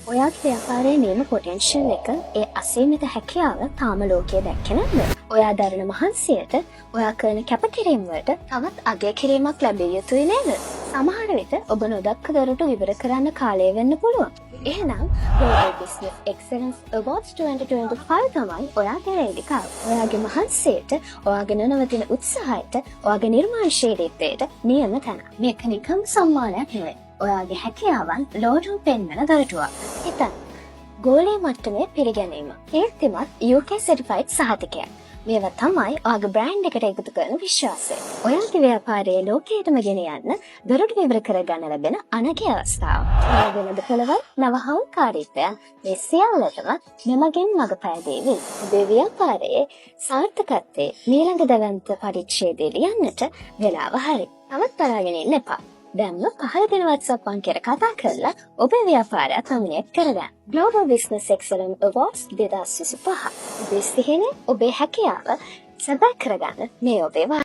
ඔයාගේ ව්‍යාපාරයේ නියම පොටෙන්ෂල් එක ඒ අසීමිත හැකියාව තාම ලෝකයේ දැක්කේ නැද්ද? ඔයා දරන මහන්සියට, ඔයා කරන කැපකිරීම වලට තවත් අගය කිරීමක් ලැබිය යුතුයි නේද? සමහර විට ඔබ නොදක්ක දොරටු විවර කරන්න කාලය වෙන්න පුළුවන්. එහෙනම් Global Business Excellence Awards 2025 තමයි ඔයාගේ වේදිකාව. ඔයාගේ මහන්සියට, ඔයාගේ නොනවතින උත්සාහයට, ඔයාගේ නිර්මාණශීලීත්වයට නියම තැන. මේක නිකම් සම්මානයක් නෙවෙයි. ඔයාගේ හැකියාවන් ලෝඩුම් පෙන්වන දොරටුවක්. හිතන්න. ගෝලීය මට්ටමේ පිළිගැනීම. කීර්තිමත් UK certified සහතිකයක්. මේවා තමයි ඔයාගේ බ්‍රෑන්ඩ් එකට එකතු කරන විශ්වාසය. ඔයාගේ ව්‍යාපාරයේ ලෝකයටම ගෙන යන්න දොරටු විවර කරගන්න ලැබෙන අනග්‍ය අවස්ථාව. ඔයාගේ වෙනද පළවල් නවහවුල්කාරීත්වය මේ සියල්ලටම මෙමගින් මඟ පෑදේවි. ඔබේ ව්‍යාපාරයේ සාර්ථකත්වයේ මීළඟ දවන්ත පරිච්ඡේදය ලියන්නට වෙලාව හරි. තවත් බලාගෙන ඉන්න එපා. දැන්ම පහළ දෙන WhatsApp අංකයට කතා කරලා ඔබේ ව්‍යාපාරය ප්‍රමිනියට් කරගන්න. Global Business Excellence Awards 2025. ඔබේ සිහිනය, ඔබේ හැකියාව සැබෑ කරගන්න මේ ඔබේ